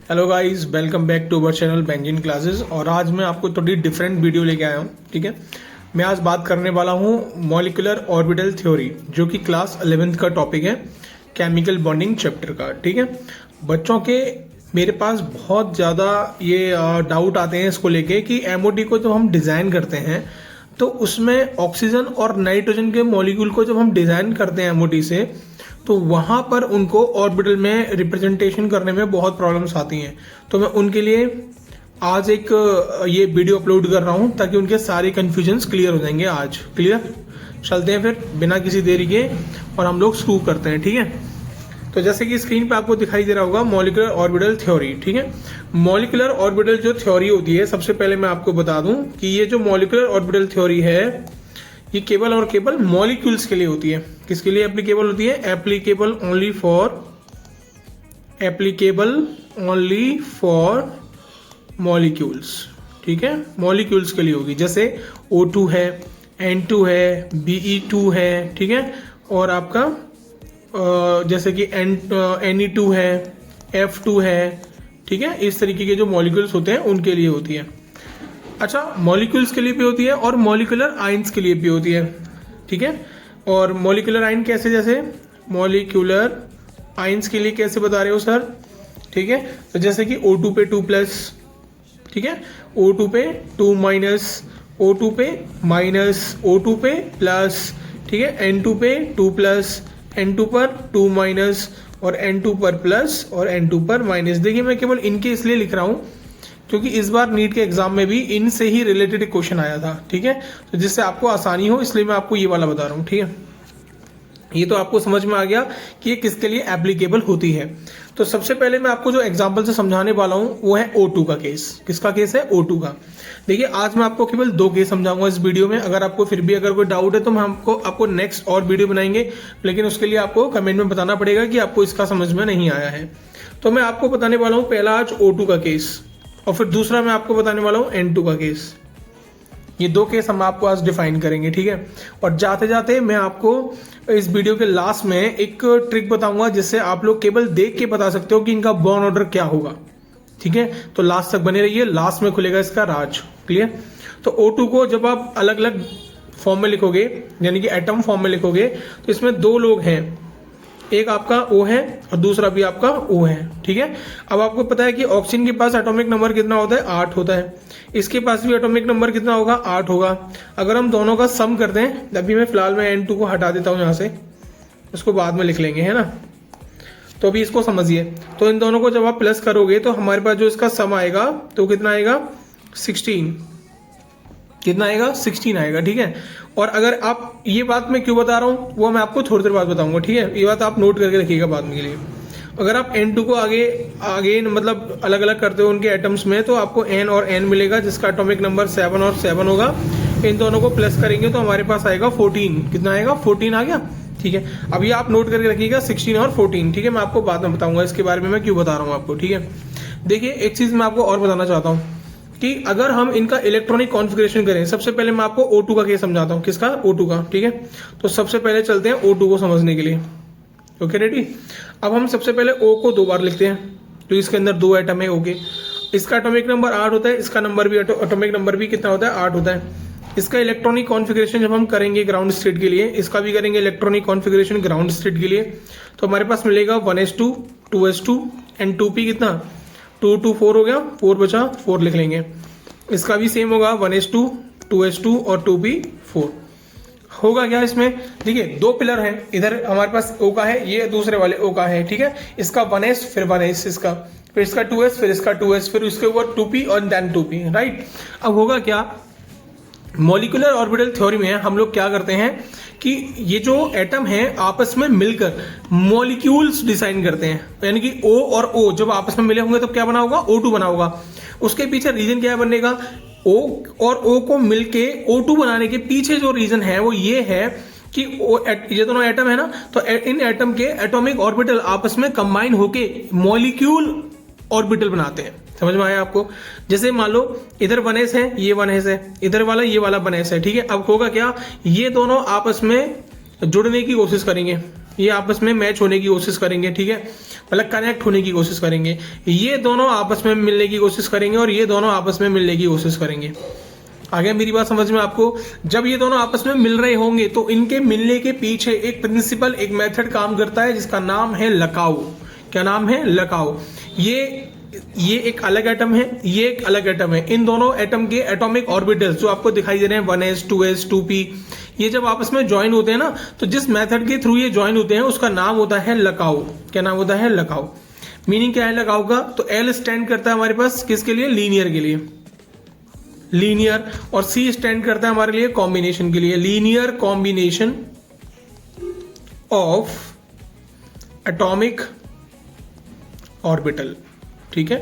Hello guys, welcome back to our channel benzene classes. और आज मैं आपको थोड़ी डिफरेंट वीडियो लेके आया हूँ। ठीक है, मैं आज बात करने वाला हूँ मॉलिक्यूलर ऑर्बिटल थ्योरी, जो कि क्लास 11th का टॉपिक है, केमिकल बॉन्डिंग चैप्टर का। ठीक है बच्चों के, मेरे पास बहुत ज़्यादा ये डाउट आते हैं इसको लेके कि एमओडी को जब हम डिज़ाइन करते हैं तो उसमें ऑक्सीजन और नाइट्रोजन के मॉलिक्यूल को जब हम डिज़ाइन करते हैं एमओडी से, तो वहाँ पर उनको ऑर्बिटल में रिप्रेजेंटेशन करने में बहुत प्रॉब्लम्स आती हैं। तो मैं उनके लिए आज एक ये वीडियो अपलोड कर रहा हूँ ताकि उनके सारे कन्फ्यूजन्स क्लियर हो जाएंगे। आज क्लियर, चलते हैं फिर बिना किसी देरी के और हम लोग शुरू करते हैं। ठीक है, तो जैसे कि स्क्रीन पे आपको दिखाई दे रहा होगा मॉलिक्यूलर ऑर्बिटल थ्योरी। ठीक है, मॉलिक्यूलर ऑर्बिटल जो थ्योरी होती है, सबसे पहले मैं आपको बता दूं कि ये जो मॉलिक्यूलर ऑर्बिटल थ्योरी है ये केवल और केवल मॉलिक्यूल्स के लिए होती है। किसके लिए एप्लीकेबल होती है? Applicable only for molecules. ठीक है, मॉलिक्यूल्स के लिए होगी। जैसे O2 है, N2 है, Be2 है। ठीक है, और आपका जैसे कि Ne2 है, F2 है। ठीक है, इस तरीके के जो मॉलिक्यूल्स होते हैं उनके लिए होती है। अच्छा, मॉलिक्यूल्स के लिए भी होती है और मॉलिक्यूलर आयंस के लिए भी होती है। ठीक है, और मॉलिक्यूलर आयन कैसे? जैसे मॉलिक्यूलर आयंस के लिए कैसे बता रहे हो सर? ठीक है, तो जैसे कि O2 पे 2+, ठीक है, O2 पे 2-, O2 पे माइनस, O2 पे प्लस। ठीक है, N2 पे 2+, N2 पर 2- और N2 पर प्लस और N2 पर माइनस। देखिए, मैं केवल इनके इसलिए लिख रहा हूं क्योंकि इस बार नीट के एग्जाम में भी इनसे ही रिलेटेड क्वेश्चन आया था। ठीक है, तो जिससे आपको आसानी हो इसलिए मैं आपको ये वाला बता रहा हूँ। ठीक है, ये तो आपको समझ में आ गया कि ये किसके लिए एप्लीकेबल होती है। तो सबसे पहले मैं आपको जो एग्जांपल से समझाने वाला हूँ वो है O2 का केस। किसका केस है? O2 का। देखिए, आज मैं आपको केवल 2 केस समझाऊंगा इस वीडियो में। अगर आपको फिर भी अगर कोई डाउट है तो मैं आपको नेक्स्ट और वीडियो बनाएंगे, लेकिन उसके लिए आपको कमेंट में बताना पड़ेगा कि आपको इसका समझ में नहीं आया है। तो मैं आपको बताने वाला हूँ पहला आज O2 का केस, और फिर दूसरा मैं आपको बताने वाला हूँ N2 का केस। ये 2 केस हम आपको आज डिफाइन करेंगे। ठीक है, और जाते जाते मैं आपको इस वीडियो के लास्ट में एक ट्रिक बताऊंगा जिससे आप लोग केवल देख के बता सकते हो कि इनका बॉन्ड ऑर्डर क्या होगा। ठीक है, तो लास्ट तक बने रहिए, लास्ट में खुलेगा इसका राज। क्लियर? तो O2 को जब आप अलग अलग फॉर्म में लिखोगे, यानी कि एटम फॉर्म में लिखोगे, तो इसमें 2 लोग हैं, एक आपका O है और दूसरा भी आपका O है। ठीक है, अब आपको पता है कि ऑक्सीजन के पास एटॉमिक नंबर कितना होता है? 8 होता है। इसके पास भी एटॉमिक नंबर कितना होगा? 8 होगा। अगर हम दोनों का सम करते हैं, अभी मैं फिलहाल में N2 को हटा देता हूं यहां से, उसको बाद में लिख लेंगे, है ना। तो अभी इसको समझिए, तो इन दोनों को जब आप प्लस करोगे तो हमारे पास जो इसका सम आएगा तो कितना आएगा? 16। कितना आएगा? 16 आएगा। ठीक है, और अगर आप, ये बात मैं क्यों बता रहा हूँ वो मैं आपको थोड़ी देर बाद बताऊंगा। ठीक है, ये बात आप नोट करके रखिएगा बाद में के लिए। अगर आप N2 को आगे मतलब अलग अलग करते हो उनके एटम्स में, तो आपको N और N मिलेगा जिसका एटॉमिक नंबर 7 और 7 होगा। इन दोनों को प्लस करेंगे तो हमारे पास आएगा 14। कितना आएगा? 14 आ गया। ठीक है, अभी आप नोट करके रखिएगा 16 और 14। ठीक है, मैं आपको बाद में बताऊंगा इसके बारे में मैं क्यों बता रहा हूँ आपको। ठीक है, देखिए, एक चीज मैं आपको और बताना चाहता हूँ कि अगर हम इनका इलेक्ट्रॉनिक कॉन्फ़िगरेशन करें, सबसे पहले मैं आपको O2 का केस समझाता हूँ। किसका? O2 का। ठीक है, तो सबसे पहले चलते हैं O2 को समझने के लिए। Okay, ready? अब हम सबसे पहले O को 2 बार लिखते हैं, तो इसके अंदर 2 एटम है O के। इसका एटॉमिक नंबर 8 होता है, इसका नंबर भी एटॉमिक नंबर भी कितना होता है? 8 होता है। इसका इलेक्ट्रॉनिक कॉन्फ़िगरेशन जब हम करेंगे ग्राउंड स्टेट के लिए, इसका भी करेंगे इलेक्ट्रॉनिक कॉन्फ़िगरेशन ग्राउंड स्टेट के लिए, तो हमारे पास मिलेगा 1s2, 2s2 एंड 2p कितना? 2 2 4 हो गया, 4 बचा, 4 लिख लेंगे। इसका भी सेम होगा 1s2, 2s2 और 2p 4। होगा क्या इसमें? देखिए, 2 पिलर हैं, इधर हमारे पास O का है, ये दूसरे वाले O का है। ठीक है, इसका 1s फिर 1s, इसका फिर इसका 2s फिर इसका 2s, फिर उसके ऊपर 2p और देन 2p। राइट? अब होगा क्या, मॉलिक्यूलर ऑर्बिटल थ्योरी में हम लोग क्या करते हैं कि ये जो एटम है आपस में मिलकर मॉलिक्यूल्स डिजाइन करते हैं, यानी कि O और O जब आपस में मिले होंगे तो क्या बना होगा? O2 बना होगा। उसके पीछे रीजन क्या बनेगा? O और O को मिलके O2 बनाने के पीछे जो रीजन है वो ये है कि ये दोनों एटम है ना, तो इन एटम के एटॉमिक ऑर्बिटल आपस में कंबाइन होके मॉलिक्यूल ऑर्बिटल बनाते हैं। समझ में आया आपको? जैसे मान लो इधर 1s है, ये 1s है, इधर वाला ये वाला 1s है। ठीक है, अब होगा क्या, ये दोनों आपस में जुड़ने की कोशिश करेंगे। ये आपस में मैच होने की कोशिश करेंगे, ठीक है, मतलब कनेक्ट होने की कोशिश करेंगे। ये दोनों आपस में मिलने की कोशिश करेंगे और ये दोनों आपस में मिलने की कोशिश करेंगे। आगे मेरी बात समझ में आपको? जब ये दोनों आपस में मिल रहे होंगे तो इनके मिलने के पीछे एक प्रिंसिपल, एक मेथड काम करता है जिसका नाम है लकाउ। क्या नाम है? लकाउ। ये एक अलग एटम है, ये एक अलग एटम है। इन दोनों एटम के एटॉमिक ऑर्बिटल्स जो आपको दिखाई दे रहे हैं 1s 2s 2p, ये जब आपस में ज्वाइन होते हैं ना, तो जिस मेथड के थ्रू ये ज्वाइन होते हैं उसका नाम होता है लकाउ। क्या नाम होता है? लकाउ। मीनिंग क्या है लकाउ का? तो L स्टैंड करता है हमारे पास किसके लिए? लीनियर के लिए, लीनियर। और C स्टैंड करता है हमारे लिए कॉम्बिनेशन के लिए, linear combination of atomic orbital. ठीक है,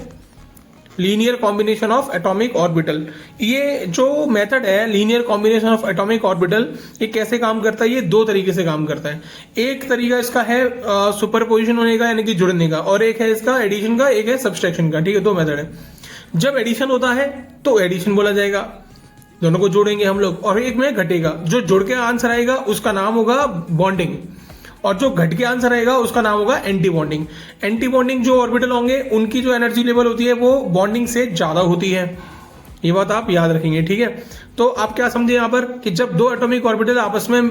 linear combination of atomic orbital. ये जो मेथड है linear combination of atomic orbital, ये कैसे काम करता है? ये दो तरीके से काम करता है। एक तरीका इसका है सुपरपोजिशन होने का, यानी कि जुड़ने का, और एक है इसका एडिशन का, एक है सब्सट्रैक्शन का। ठीक है, दो मेथड है। जब एडिशन होता है तो एडिशन बोला जाएगा, दोनों को जोड़ेंगे हम लोग, और एक में घटेगा। जो जुड़ के आंसर आएगा उसका नाम होगा बॉन्डिंग, और जो घट के आंसर आएगा उसका नाम होगा एंटी बॉन्डिंग। एंटी बॉन्डिंग जो ऑर्बिटल होंगे उनकी जो एनर्जी लेवल होती है वो बॉन्डिंग से ज्यादा होती है। ये बात आप याद रखेंगे, ठीक है। तो आप क्या समझे यहाँ पर कि जब दो एटॉमिक ऑर्बिटल आपस में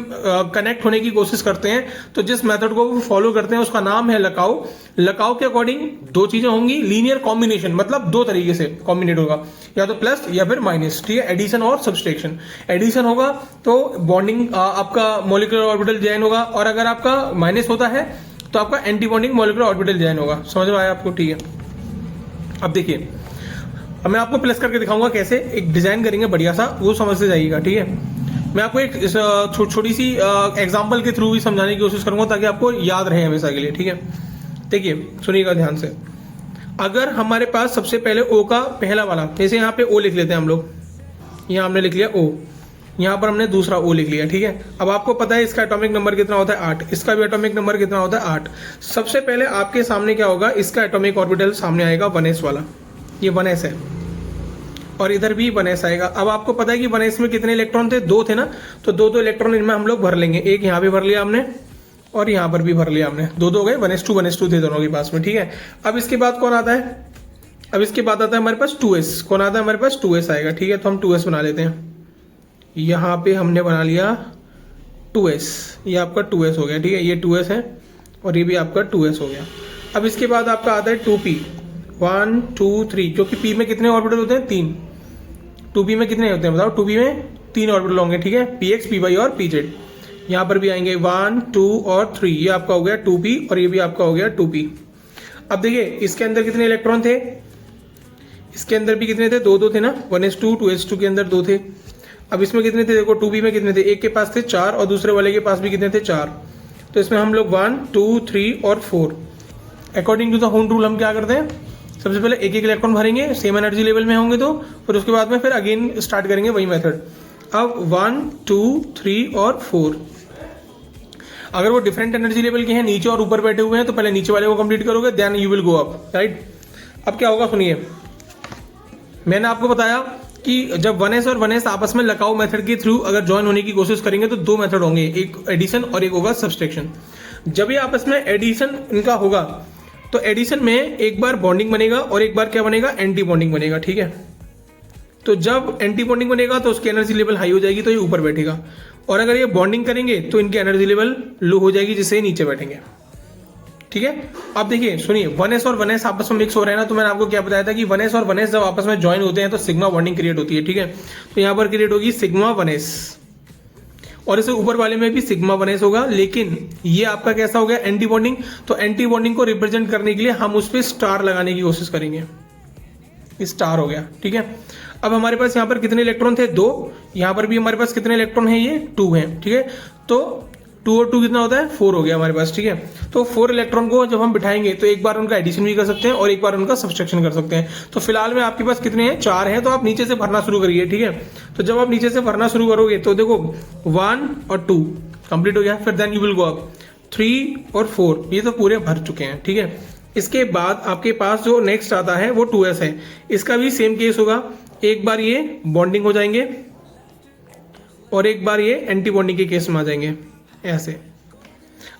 कनेक्ट होने की कोशिश करते हैं तो जिस मेथड को वो फॉलो करते हैं उसका नाम है लकाउ। लकाउ के अकॉर्डिंग दो चीजें होंगी, लीनियर कॉम्बिनेशन, मतलब दो तरीके से कॉम्बिनेट होगा, या तो प्लस या फिर माइनस। ठीक है, एडिशन और सब्सट्रैक्शन। एडिशन होगा तो बॉन्डिंग आपका मॉलिक्यूलर ऑर्बिटल जॉइन होगा, और अगर आपका माइनस होता है तो आपका anti bonding molecular orbital join होगा। समझ में आया आपको? ठीक है, अब देखिए, अब मैं आपको प्लस करके दिखाऊंगा कैसे, एक डिजाइन करेंगे बढ़िया सा, वो समझ से जाइएगा। ठीक है, मैं आपको एक छोटी सी एग्जांपल के थ्रू भी समझाने की कोशिश करूंगा ताकि आपको याद रहे हमेशा के लिए। ठीक है, देखिए सुनिएगा ध्यान से। अगर हमारे पास सबसे पहले ओ का पहला वाला, जैसे यहाँ पे ओ लिख लेते हैं हम लोग, यहाँ हमने लिख लिया ओ, यहाँ पर हमने दूसरा ओ लिख लिया। ठीक है, अब आपको पता है इसका एटॉमिक नंबर कितना होता है? 8। इसका भी एटॉमिक नंबर कितना होता है? 8। सबसे पहले आपके सामने क्या होगा? इसका एटॉमिक ऑर्बिटल सामने आएगा 1s वाला, ये 1s है, और इधर भी 1s आएगा। अब आपको पता है कि 1s में कितने इलेक्ट्रॉन थे? 2 थे ना, तो दो इलेक्ट्रॉन इनमें हम लोग भर लेंगे। एक यहाँ पे भर लिया हमने और यहाँ पर भी भर लिया हमने, दो हो गए। 1s2 थे दोनों के पास में। ठीक है, अब इसके बाद कौन आता है? अब इसके बाद आता है हमारे पास 2s। कौन आता है हमारे पास? 2s आएगा। ठीक है, तो हम 2s बना लेते हैं। यहाँ पे हमने बना लिया 2s, ये आपका 2s हो गया। ठीक है, ये 2s है और ये भी आपका 2s हो गया। अब इसके बाद आपका आता है 2p, 1 2 3, क्योंकि p में कितने ऑर्बिटल होते हैं? 3। 2p में कितने होते हैं बताओ? 2p में 3 ऑर्बिटल होंगे। ठीक है, px py और pz। यहाँ पर भी आएंगे 1 2 और 3, ये आपका हो गया 2p और ये भी आपका हो गया 2p। अब देखिए इसके अंदर कितने इलेक्ट्रॉन थे? इसके अंदर भी कितने थे? 2 थे ना, 1s2 2s2 के अंदर 2 थे। अब इसमें कितने थे? देखो 2p में कितने थे? एक के पास थे 4 और दूसरे वाले के पास भी कितने थे? 4। तो इसमें हम लोग 1 2 3 और 4 according to the home rule हम क्या करते हैं? सबसे पहले एक इलेक्ट्रॉन भरेंगे, सेम एनर्जी लेवल में होंगे तो, फिर उसके बाद में फिर अगेन स्टार्ट करेंगे वही मेथड। अब 1 2 3 और 4, अगर वो डिफरेंट एनर्जी लेवल के हैं, नीचे और ऊपर बैठे हुए हैं, तो पहले नीचे वाले को कंप्लीट करोगे, then you will go up, right. अब क्या होगा सुनिए, मैंने आपको बताया कि जब 1s और 1s आपस में लकाउ मेथड के थ्रू अगर ज्वाइन होने की कोशिश करेंगे तो दो मेथड होंगे, एक एडिशन और एक होगा सब्सट्रैक्शन। जब ये आपस में एडिशन इनका होगा तो एडिशन में एक बार बॉन्डिंग बनेगा और एक बार क्या बनेगा? एंटी बॉन्डिंग बनेगा। ठीक है, तो जब एंटी बॉन्डिंग बनेगा तो उसकी एनर्जी लेवल हाई हो जाएगी तो ये ऊपर बैठेगा, और अगर ये बॉन्डिंग करेंगे तो इनकी एनर्जी लेवल लो हो जाएगी जिससे नीचे बैठेंगे। ठीक है, अब देखिए सुनिए, 1s और 1s आपस में मिक्स हो रहे हैं ना, तो मैंने आपको क्या बताया था कि 1s और 1s जब आपस में ज्वाइन होते हैं तो सिग्मा बॉन्डिंग क्रिएट होती है। ठीक है, तो यहाँ पर क्रिएट होगी सिग्मा 1s, और इसे ऊपर वाले में भी सिग्मा 1s होगा, लेकिन ये आपका कैसा हो गया? Anti bonding. तो एंटी बॉन्डिंग को रिप्रेजेंट करने के लिए हम उस पर स्टार लगाने की कोशिश करेंगे, स्टार हो गया। ठीक है, अब हमारे पास यहाँ पर कितने इलेक्ट्रॉन थे? 2। यहाँ पर भी हमारे पास कितने इलेक्ट्रॉन है? ये 2 हैं। ठीक है, तो 2 और 2 कितना होता है? 4 हो गया हमारे पास। ठीक है, तो 4 इलेक्ट्रॉन को जब हम बिठाएंगे तो एक बार उनका एडिशन भी कर सकते हैं और एक बार उनका सब्सट्रैक्शन कर सकते हैं। तो फिलहाल में आपके पास कितने हैं? 4 हैं, तो आप नीचे से भरना शुरू करिए। ठीक है, तो जब आप नीचे से भरना शुरू करोगे तो देखो 1 और 2 कंप्लीट हो गया, फिर then you will go up 3 और 4, ये तो पूरे भर चुके हैं। ठीक है, इसके बाद आपके पास जो नेक्स्ट आता है वो 2s है, इसका भी सेम केस होगा, एक बार ये बॉन्डिंग हो जाएंगे और एक बार ये एंटी बॉन्डिंग के केस में आ जाएंगे ऐसे।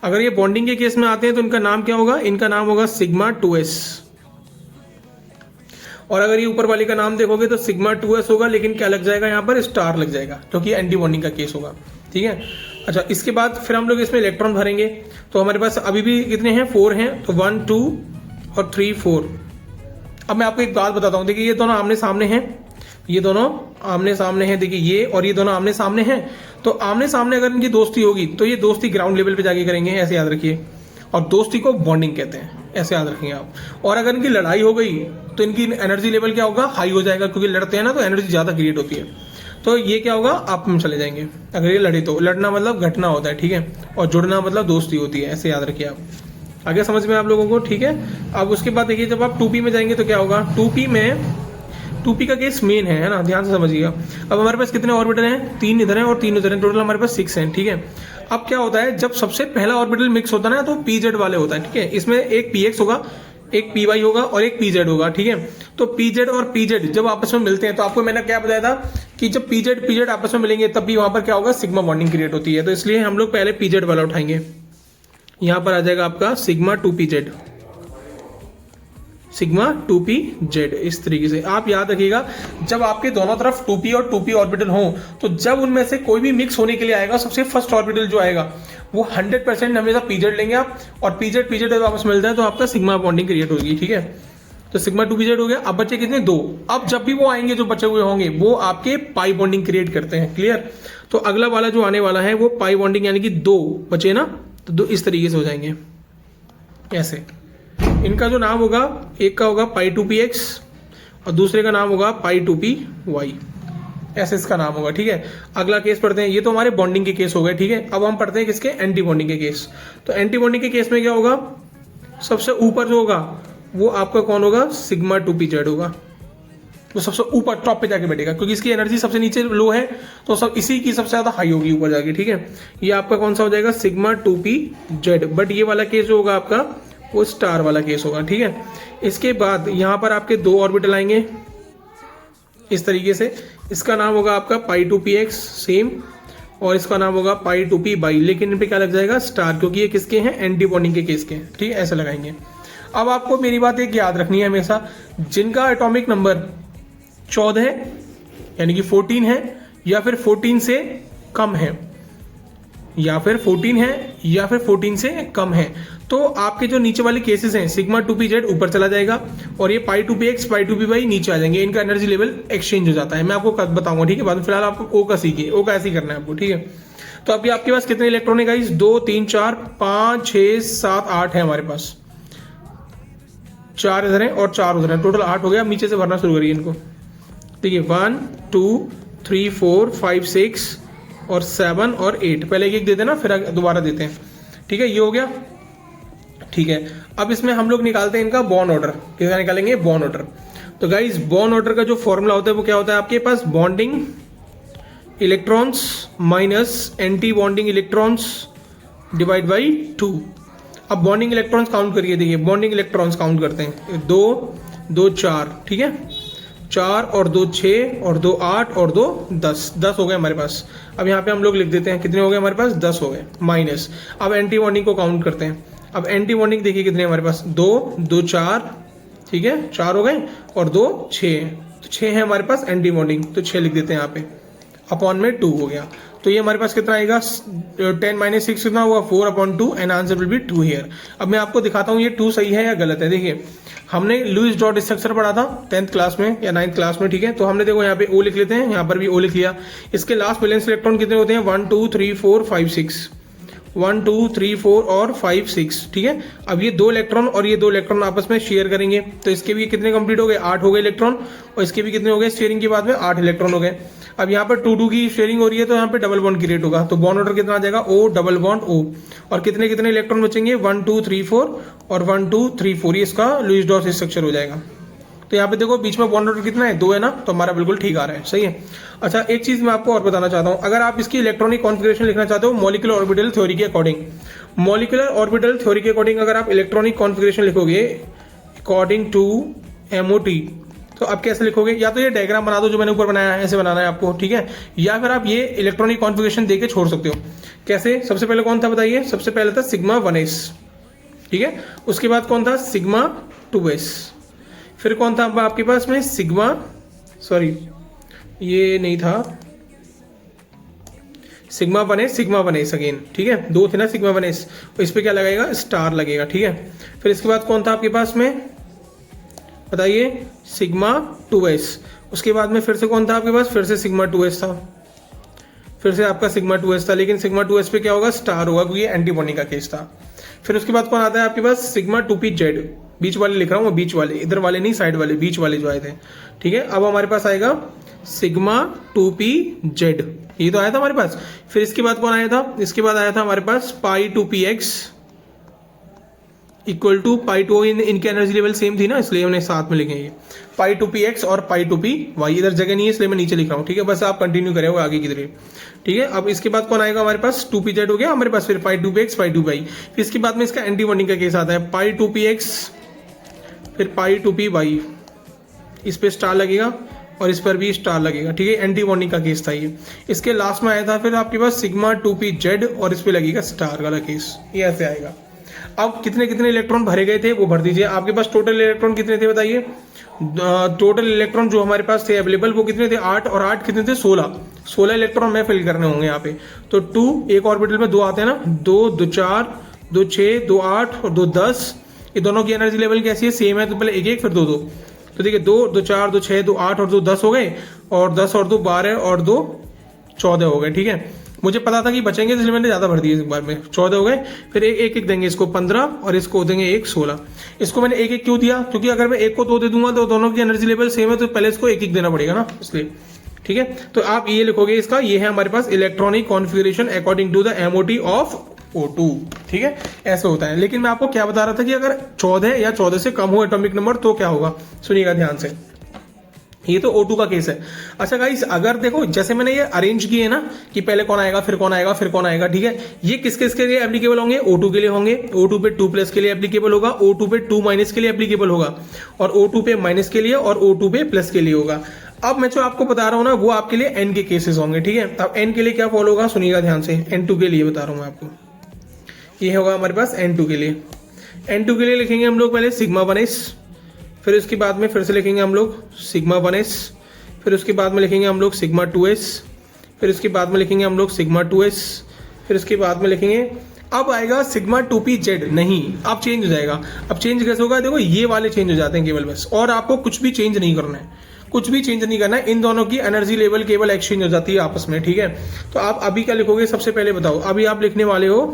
अगर ये बॉन्डिंग के केस में आते हैं तो इनका नाम क्या होगा, इनका नाम होगा सिग्मा 2s। और अगर ये ऊपर वाले का नाम देखोगे तो सिग्मा 2s होगा, लेकिन क्या लग जाएगा यहाँ पर, स्टार लग जाएगा, क्योंकि एंटी बॉन्डिंग का केस होगा। ठीक है, अच्छा इसके बाद फिर हम लोग इसमें इलेक्ट्रॉन भरेंगे। तो हमारे पास अभी भी कितने हैं, 4 हैं, तो 1 2 और 3 4। अब मैं आपको एक बात बताता हूँ, देखिए ये दोनों आमने सामने हैं, ये दोनों आमने सामने हैं, देखिए ये और ये दोनों आमने सामने हैं। तो आमने सामने अगर इनकी दोस्ती होगी तो ये दोस्ती ग्राउंड लेवल पे जाके करेंगे, ऐसे याद रखिए। और दोस्ती को बॉन्डिंग कहते हैं, ऐसे याद रखेंगे आप। और अगर इनकी लड़ाई हो गई तो इनकी एनर्जी लेवल क्या होगा, हाई हो जाएगा, क्योंकि लड़ते हैं ना तो एनर्जी ज्यादा क्रिएट होती है। तो ये क्या होगा, आप में चले जाएंगे अगर ये लड़े तो। लड़ना मतलब घटना होता है, ठीक है, और जुड़ना मतलब दोस्ती होती है, ऐसे याद रखिए आप। आगे समझ में आप लोगों को, ठीक है। अब उसके बाद देखिए जब आप 2p में जाएंगे तो क्या होगा, 2p का केस मेन है ना, ध्यान से समझिएगा। अब हमारे पास कितने ऑर्बिटल हैं, 3 इधर हैं और 3 उधर हैं, टोटल हमारे पास 6 हैं। ठीक है, अब क्या होता है, जब सबसे पहला ऑर्बिटल मिक्स होता है ना तो pz वाले होता है। ठीक है, इसमें एक px होगा, एक py होगा और एक pz होगा। ठीक है, तो pz और pz जब आपस में मिलते हैं तो आपको मैंने क्या बताया था कि जब pz आपस में मिलेंगे तब भी वहां पर क्या होगा, सिग्मा बॉन्डिंग क्रिएट होती है। तो इसलिए हम लोग पहले pz वाला उठाएंगे। यहां पर आ जाएगा आपका सिग्मा 2pz, सिग्मा 2pz। इस तरीके से आप याद रखिएगा, जब आपके दोनों तरफ 2p और 2p ऑर्बिटल हो तो जब उनमें से कोई भी मिक्स होने के लिए आएगा, सबसे फर्स्ट ऑर्बिटल जो आएगा वो 100% हमेशा pz लेंगे आप, और pz जब आपस मिलता है तो आपका सिग्मा बॉन्डिंग क्रिएट होगी। ठीक है, तो सिग्मा 2pz हो गया। अब बच्चे कितने, 2। अब जब भी वो आएंगे जो बचे हुए होंगे वो आपके पाई बॉन्डिंग क्रिएट करते हैं। क्लियर, तो अगला वाला जो आने वाला है वो पाई बॉन्डिंग, यानी कि 2 बचे ना, तो 2 इस तरीके से हो जाएंगे ऐसे। इनका जो नाम होगा, एक का होगा पाई 2px और दूसरे का नाम होगा पाई 2py, ऐसे इसका नाम होगा। ठीक है, अगला केस पढ़ते हैं। ये तो हमारे बॉन्डिंग के केस हो गए। ठीक है, अब हम पढ़ते हैं किसके, एंटी बॉन्डिंग के केस। तो एंटी बॉन्डिंग के केस में क्या होगा, सबसे ऊपर जो होगा वो आपका कौन होगा, सिग्मा 2pz होगा। वो सबसे ऊपर टॉप पे जाके बैठेगा, क्योंकि इसकी एनर्जी सबसे नीचे लो है तो सब इसी की सबसे ज्यादा हाई होगी ऊपर जाके। ठीक है, ये आपका कौन सा हो जाएगा, सिग्मा 2pz। बट ये वाला केस जो होगा आपका वो स्टार वाला केस होगा। ठीक है, इसके बाद यहाँ पर आपके 2 ऑर्बिटल आएंगे इस तरीके से। इसका नाम होगा आपका पाई 2px सेम, और इसका नाम होगा पाई 2py, लेकिन इन पे क्या लग जाएगा, स्टार, क्योंकि ये किसके हैं, एंटी बॉन्डिंग के केस के। ठीक है, ऐसे लगाएंगे। अब आपको मेरी बात एक याद रखनी है हमेशा, जिनका एटॉमिक नंबर 14 है यानी कि 14 है, या फिर 14 से कम है, या फिर 14 है या फिर 14 से कम है, तो आपके जो नीचे वाले केसेस हैं सिग्मा 2pz ऊपर चला जाएगा और ये पाई 2px पाई 2py नीचे आ जाएंगे। इनका एनर्जी लेवल एक्सचेंज हो जाता है, मैं आपको बताऊंगा। ठीक है, बाद में फिलहाल आपको ओ का सीखिए, ओ का ऐसे ही करना है आपको। ठीक है, तो अभी आपके पास कितने इलेक्ट्रॉन है गाइस, 2 3 4 5 6 7 8 है हमारे पास। 4 इधर है और 4 उधर है, टोटल 8 हो गया। अब नीचे से भरना शुरू करिए इनको। देखिए 1 2 3 4 5 6 और 7 और 8, पहले एक दे देना फिर दोबारा देते हैं। ठीक है, ये हो गया। ठीक है, अब इसमें हम लोग निकालते हैं इनका बॉन्ड ऑर्डर। किसका निकालेंगे, बॉन्ड ऑर्डर। तो गाइस बॉन्ड ऑर्डर का जो फॉर्मूला होता है वो क्या होता है आपके पास, bonding electrons minus anti bonding electrons divide by 2। अब बॉन्डिंग इलेक्ट्रॉन्स काउंट करिए, देखिए बॉन्डिंग इलेक्ट्रॉन्स काउंट करते हैं, 2 2 4। ठीक है, 4 और 2 6 और 2 8 और 2 10, 10 हो गए हमारे पास। अब यहाँ पे हम लोग लिख देते हैं कितने हो गए हमारे पास, 10 हो गए माइनस। अब एंटी बॉन्डिंग को काउंट करते हैं। अब एंटी बॉन्डिंग देखिए कितने हमारे पास, 2 2 4। ठीक है, 4 हो गए और 2 6, तो 6 है हमारे पास एंटी बॉन्डिंग, तो 6 लिख देते हैं यहाँ पे, अपॉन में 2 हो गया। तो ये हमारे पास कितना आएगा, 10 माइनस 6 कितना हुआ, 4/2 and answer will be 2 here. अब मैं आपको दिखाता हूँ ये 2 सही है या गलत है। देखिए हमने लुईस डॉट स्ट्रक्चर पढ़ा था 10th क्लास में या 9th क्लास में। ठीक है, तो हमने देखो यहाँ पे O लिख लेते हैं, यहाँ पर भी O लिख लिया। इसके लास्ट वैलेंस इलेक्ट्रॉन कितने होते हैं, 1 2 3 4 5 6, 1 2 3 4 और 5 6। ठीक है, अब ये 2 इलेक्ट्रॉन और ये 2 इलेक्ट्रॉन आपस में शेयर करेंगे, तो इसके भी कितने कंप्लीट हो गए, 8 हो गए इलेक्ट्रॉन, और इसके भी कितने हो गए, शेयरिंग के बाद में 8 इलेक्ट्रॉन हो गए। अब यहाँ पर 2 2 की शेयरिंग हो रही है तो यहाँ पे डबल बॉन्ड क्रिएट होगा, तो बॉन्ड ऑर्डर कितना आ जाएगा, O डबल बॉन्ड O। और कितने कितने इलेक्ट्रॉन बचेंगे, 1 2 3 4 और 1 2 3 4, ये इसका लुईस डॉट स्ट्रक्चर हो जाएगा। तो यहाँ पे देखो बीच में बॉन्ड ऑर्डर कितना है, 2 है ना, तो हमारा बिल्कुल ठीक आ रहा है, सही है। अच्छा एक चीज मैं आपको और बताना चाहता हूँ, अगर आप इसकी इलेक्ट्रॉनिक कॉन्फिगरेशन लिखना चाहते हो मॉलिक्यूलर ऑर्बिटल थ्योरी के अकॉर्डिंग, मॉलिक्यूलर ऑर्बिटल थ्योरी के अकॉर्डिंग अगर आप इलेक्ट्रॉनिक कॉन्फिगरेशन लिखोगे अकॉर्डिंग टू MOT, तो आप कैसे लिखोगे, या तो ये डायग्राम बना दो जो मैंने ऊपर बनाया है, ऐसे बनाना है आपको, ठीक है, या फिर आप ये इलेक्ट्रॉनिक कॉन्फ़िगरेशन देके छोड़ सकते हो। कैसे, सबसे पहले कौन था बताइए, सबसे पहले था सिग्मा 1s, ठीक है, उसके बाद कौन था सिग्मा 2s, फिर कौन था आपके पास में सिग्मा, सॉरी ये नहीं था, सिग्मा 1s अगेन, ठीक है, दो थे ना सिग्मा 1s, इस पे क्या लगेगा स्टार लगेगा, ठीक है। फिर इसके बाद कौन था आपके पास में बताइए, सिग्मा 2s, उसके बाद में फिर से कौन था आपके पास, फिर से सिग्मा 2s था, फिर से आपका सिग्मा 2s था, लेकिन सिग्मा 2s पे क्या होगा स्टार होगा क्योंकि एंटी बॉन्डिंग का केस था। फिर उसके बाद कौन आता है आपके पास सिग्मा 2pz, बीच वाले लिख रहा हूँ, बीच वाले, इधर वाले नहीं साइड वाले, बीच वाले जो आए थे, ठीक है। अब हमारे पास आएगा सिग्मा 2pz, ये तो आया था हमारे पास। फिर इसके बाद कौन आया था, इसके बाद आया था हमारे पास पाई 2px इक्वल टू पाई 2, इनके एनर्जी लेवल सेम थी ना, इसलिए हमने साथ में लिखेंगे पाई 2px और पाई 2py, इधर जगह नहीं है इसलिए मैं नीचे लिख रहा हूँ, ठीक है, बस आप कंटिन्यू करें आगे की तरफ, ठीक है। अब इसके बाद कौन आएगा हमारे पास 2pz हो गया हमारे पास, फिर पाई 2px पाई 2py, फिर इसके बाद में इसका एंटी बॉन्डिंग का केस आता है पाई 2px फिर पाई 2py, इस पे स्टार लगेगा और इस पर भी स्टार लगेगा, ठीक है, एंटी बॉन्डिंग का केस था ये। इसके लास्ट में आया था फिर आपके पास सिग्मा 2pz और इस पे लगेगा स्टार वाला केस, ये ऐसे आएगा। अब कितने कितने इलेक्ट्रॉन भरे गए थे वो भर दीजिए। आपके पास टोटल इलेक्ट्रॉन कितने थे बताइए, टोटल इलेक्ट्रॉन जो हमारे पास थे अवेलेबल वो कितने थे 8, और 8 कितने थे 16 इलेक्ट्रॉन में फिल करने होंगे यहाँ पे। तो 2 एक ऑर्बिटल में 2 आते हैं ना, 2 2 4 2 6 2 8 और 2 10, ये दोनों की एनर्जी लेवल कैसी है सेम है, तो पहले 1 1 फिर 2 2, तो देखिए 2 2 4 2 6 2 8 और 2 10 हो गए, और 10 और 2 12 और 2 14 हो गए, ठीक है। मुझे पता था कि बचेंगे इसलिए मैंने ज्यादा भर दिए एक बार में, 14 हो गए, फिर एक एक देंगे इसको 15 और इसको देंगे 1 16। इसको मैंने एक एक क्यों दिया, क्योंकि अगर मैं एक को 2 दे दूंगा तो दोनों की एनर्जी लेवल सेम है, तो पहले इसको एक एक देना पड़ेगा ना, इसलिए, ठीक है। तो आप ये लिखोगे इसका, ये है हमारे पास electronic configuration according to the MOT of O2, ठीक है, ऐसे होता है। लेकिन मैं आपको क्या बता रहा था कि अगर 14 या 14 से कम हो एटॉमिक नंबर तो क्या होगा, सुनिएगा ध्यान से, ये तो O2 का केस है। अच्छा गाइस, अगर देखो जैसे मैंने ये अरेंज किए ना कि पहले कौन आएगा फिर कौन आएगा फिर कौन आएगा, ठीक है, ये किस किस के लिए एप्लीकेबल होंगे, O2 के लिए होंगे, O2 पे 2+ के लिए एप्लीकेबल होगा, O2 पे 2- के लिए एप्लीकेबल होगा, और O2 पे माइनस के लिए, और O2 पे प्लस के लिए होगा। अब मैं जो आपको बता रहा हूँ ना वो आपके लिए N के केसेस होंगे, ठीक है। अब N के लिए क्या फॉलो होगा, सुनिएगा ध्यान से, N2 के लिए बता रहा हूँ मैं आपको, ये होगा हमारे पास N2 के लिए। N2 के लिए लिखेंगे हम लोग पहले सिग्मा 1s, फिर उसके बाद में फिर से लिखेंगे हम लोग सिग्मा 1s, फिर उसके बाद में लिखेंगे हम लोग सिग्मा 2s, फिर उसके बाद में लिखेंगे हम लोग सिग्मा 2s, फिर उसके बाद में लिखेंगे, अब आएगा सिग्मा 2pz, नहीं अब चेंज हो जाएगा। अब चेंज कैसे होगा, देखो ये वाले चेंज हो जाते हैं केवल बस, और आपको कुछ भी चेंज नहीं करना है, कुछ भी चेंज नहीं करना है, इन दोनों की एनर्जी लेवल केवल एक्सचेंज हो जाती है आपस में, ठीक है। तो आप अभी क्या लिखोगे, सबसे पहले बताओ, अभी आप लिखने वाले हो,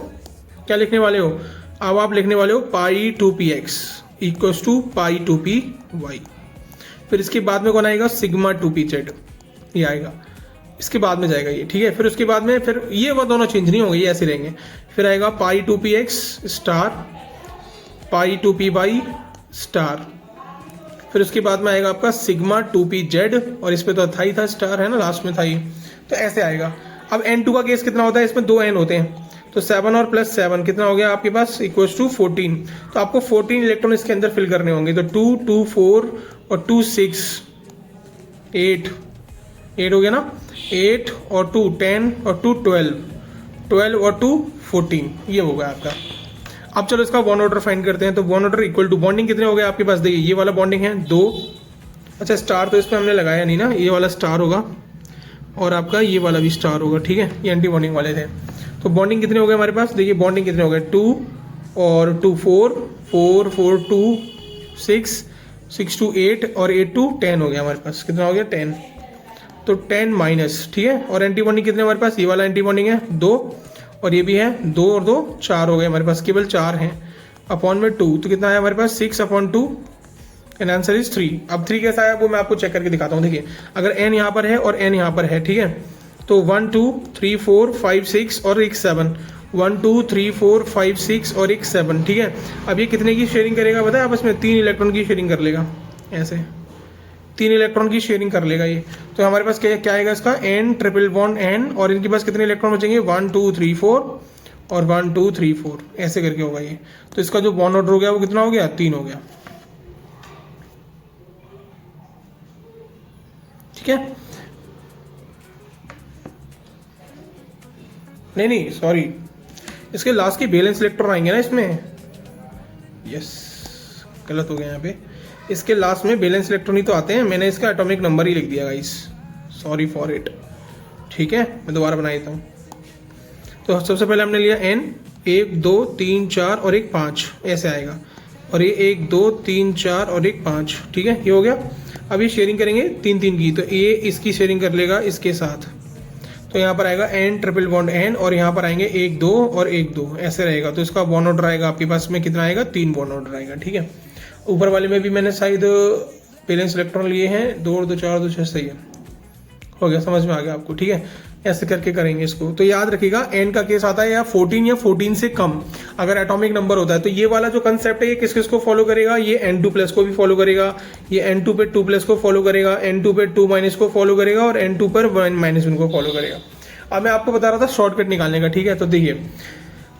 क्या लिखने वाले हो, अब आप लिखने वाले हो पाई 2px equals to pi 2py, फिर इसके बाद में कौन आएगा सिग्मा 2pz, ये आएगा, इसके बाद में जाएगा ये, ठीक है। फिर उसके बाद में फिर ये वो दोनों चेंज नहीं होंगे, ये ऐसे रहेंगे। फिर आएगा पाई 2px स्टार पाई 2py स्टार, फिर उसके बाद में आएगा आपका सिग्मा 2pz, और इस पे तो था ही था स्टार, है ना, लास्ट में था ये, तो ऐसे आएगा। अब N2 का केस कितना होता है, इसमें 2 N होते हैं, तो 7 और प्लस 7 कितना हो गया आपके पास इक्वल्स टू 14, तो आपको 14 इलेक्ट्रॉन इसके अंदर फिल करने होंगे, तो 2 2 4 और 2 6 8 हो गया ना, 8 और 2 10 और 2 12 और 2 14, ये हो गया आपका। अब चलो इसका बॉन्ड ऑर्डर फाइंड करते हैं। तो bond order equal to bonding कितने हो गए आपके पास, देखिए ये वाला बॉन्डिंग है 2, अच्छा स्टार तो इस पर हमने लगाया नहीं ना, ये वाला स्टार होगा और आपका ये वाला भी स्टार होगा, ठीक है, ये एंटी बॉन्डिंग वाले थे। तो बॉन्डिंग कितने हो गए हमारे पास, देखिए बॉन्डिंग कितने हो गए 2 और 2 4 4 4 2 6 6 2 8 और 8 2 10 हो गया हमारे पास, कितना हो गया 10, तो 10 माइनस, ठीक है। और एंटी बॉन्डिंग कितने हमारे पास, ये वाला एंटी बॉन्डिंग है 2 और ये भी है 2 और 2 4 हो गए हमारे पास, केवल 4 हैं, अपॉन में 2, तो कितना है हमारे पास 6/2 एंड आंसर इज 3। अब 3 कैसा है वो मैं आपको चेक करके दिखाता हूँ। देखिए अगर n यहाँ पर है और n यहाँ पर है, ठीक है, तो 1 2 3 4 5 6 और एक 7, 1 2 3 4 5 6 और एक 7, ठीक है। अब ये कितने की शेयरिंग करेगा बताए आपस में, 3 इलेक्ट्रॉन की शेयरिंग कर लेगा, ऐसे 3 इलेक्ट्रॉन की शेयरिंग कर लेगा ये। तो हमारे पास क्या आएगा इसका n ट्रिपल बॉन्ड n, और इनके पास कितने इलेक्ट्रॉन बचेंगे 1 2 3 4 और 1 2 3 4, ऐसे करके होगा ये। तो इसका जो बॉन्ड ऑर्डर हो गया वो कितना हो गया 3 हो गया। ठीक है, नहीं सॉरी, इसके लास्ट के वैलेंस इलेक्ट्रॉन आएंगे ना इसमें, यस गलत हो गया यहाँ पे, इसके लास्ट में वैलेंस इलेक्ट्रॉन ही तो आते हैं, मैंने इसका एटॉमिक नंबर ही लिख दिया गाइस, सॉरी फॉर इट। ठीक है, मैं दोबारा बना देता हूँ। तो सबसे पहले हमने लिया n, 1 2 3 4 और एक 5 ऐसे आएगा, और ये 1 2 3 4 और एक 5, ठीक है, ये हो गया। अब ये शेयरिंग करेंगे 3 3 की, तो ये इसकी शेयरिंग कर लेगा इसके साथ, तो यहाँ पर आएगा n ट्रिपल बॉन्ड n, और यहाँ पर आएंगे 1 2 और 1 2 ऐसे रहेगा। तो इसका बॉन्ड ऑर्डर आएगा आपके पास में कितना आएगा, 3 बॉन्ड ऑर्डर आएगा। ठीक है, ऊपर वाले में भी मैंने शायद वैलेंस इलेक्ट्रॉन लिए हैं 2 और 2 4 2 6, सही है, हो गया, समझ में आ गया आपको। ठीक है, ऐसे करके करेंगे इसको। तो याद रखिएगा n का केस आता है या 14 या 14 से कम अगर एटॉमिक नंबर होता है, तो ये वाला जो कंसेप्ट है ये किस किस को फॉलो करेगा, ये n2 प्लस को भी फॉलो करेगा, ये n2 पे 2 प्लस को फॉलो करेगा, n2 पे 2 माइनस को फॉलो करेगा, और n2 पर 1 माइनस को फॉलो करेगा। अब मैं आपको बता रहा था शॉर्टकट निकालने का। ठीक है, तो देखिए,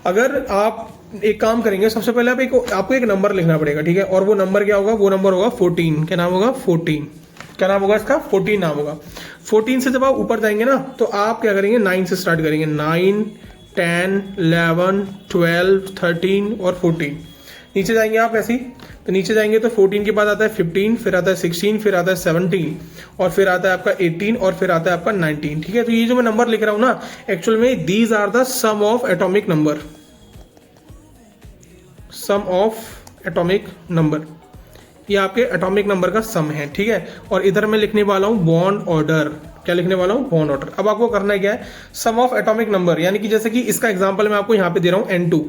अगर आप एक काम करेंगे, सबसे पहले आपको एक नंबर लिखना पड़ेगा। ठीक है, और वो नंबर क्या होगा, वो नंबर होगा 14। क्या नाम होगा, 14। क्या नाम होगा इसका, 14 नाम होगा। 14 से जब आप ऊपर जाएंगे ना, तो आप क्या करेंगे, 9 से स्टार्ट करेंगे, 9 10 11 12 13 और 14। नीचे जाएंगे आप ऐसे ही, तो नीचे जाएंगे तो 14 के बाद आता है 15, फिर आता है 16, फिर आता है 17, और फिर आता है आपका 18, और फिर आता है आपका 19। ठीक है, तो ये जो मैं नंबर लिख रहा हूं ना, एक्चुअल में these are the sum of atomic number, sum of atomic number, ये आपके एटॉमिक नंबर का सम है। ठीक है, और इधर मैं लिखने वाला हूं बॉन्ड ऑर्डर। क्या लिखने वाला हूं, बॉन्ड ऑर्डर। अब आपको करना है क्या है, सम ऑफ एटॉमिक नंबर, यानी कि जैसे कि इसका एग्जांपल मैं आपको यहां पे दे रहा हूं n2।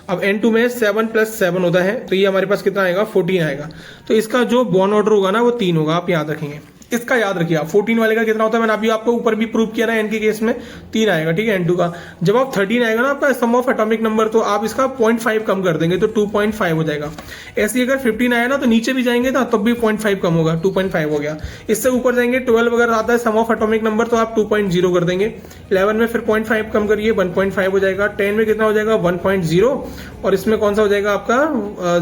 अब n2 में 7 + 7 होता है, तो ये हमारे पास कितना आएगा, 14 आएगा। तो इसका जो बॉन्ड ऑर्डर होगा ना, वो 3 होगा, आप याद रखेंगे। इसका याद रखिए आप, 14 वाले का कितना होता है, मैंने अभी आपको ऊपर भी प्रूव किया ना, n के केस में 3 आएगा। ठीक है, n2 का जब आप 13 आएगा ना आपका सम ऑफ एटॉमिक नंबर, तो आप इसका 0.5 कम कर देंगे, तो 2.5 हो जाएगा। ऐसे ही अगर 15 आया ना, तो नीचे भी जाएंगे ना, तब भी 0.5 कम होगा, 2.5 हो गया। इससे ऊपर जाएंगे 12 अगर आता है सम ऑफ एटॉमिक नंबर, तो आप 2.0 कर देंगे। 11 में फिर 0.5 कम करिए, 1.5 हो जाएगा। 10 में कितना हो जाएगा, 1.0, और इसमें कौन सा हो जाएगा आपका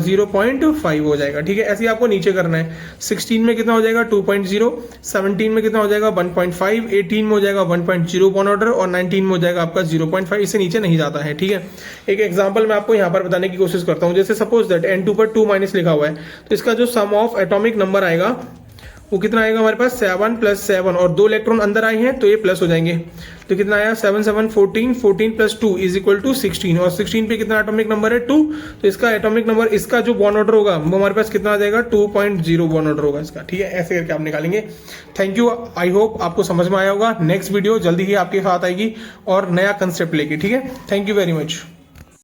0.5 हो जाएगा। ठीक है, ऐसे ही आपको नीचे करना है। 16 में कितना हो जाएगा, 2.0, 17 में कितना हो जाएगा, 1.5, 18 में हो जाएगा 1.0 बॉन्ड ऑर्डर, और 19 में हो जाएगा आपका 0.5। इससे नीचे नहीं जाता है। ठीक है, एक एग्जांपल मैं आपको यहाँ पर बताने की कोशिश करता हूँ। जैसे सपोज दैट n2 पर 2 माइनस लिखा हुआ है, तो इसका जो सम ऑफ एटॉमिक नंबर आएगा वो कितना आएगा हमारे पास, 7 + 7, और 2 इलेक्ट्रॉन अंदर आए हैं तो ये प्लस हो जाएंगे। तो कितना आया, 7 7 14, 14 + 2 = 16, और 16 पे कितना एटॉमिक नंबर है, 2। तो इसका एटॉमिक नंबर, इसका जो बॉन्ड ऑर्डर होगा वो हमारे पास कितना आ जाएगा, 2.0 बॉन्ड ऑर्डर होगा इसका। ठीक है, ऐसे करके आप निकालेंगे। थैंक यू, आई होप आपको समझ में आया होगा। नेक्स्ट वीडियो जल्दी ही आपके साथ आएगी और नया कंसेप्ट लेके। ठीक है, थैंक यू वेरी मच।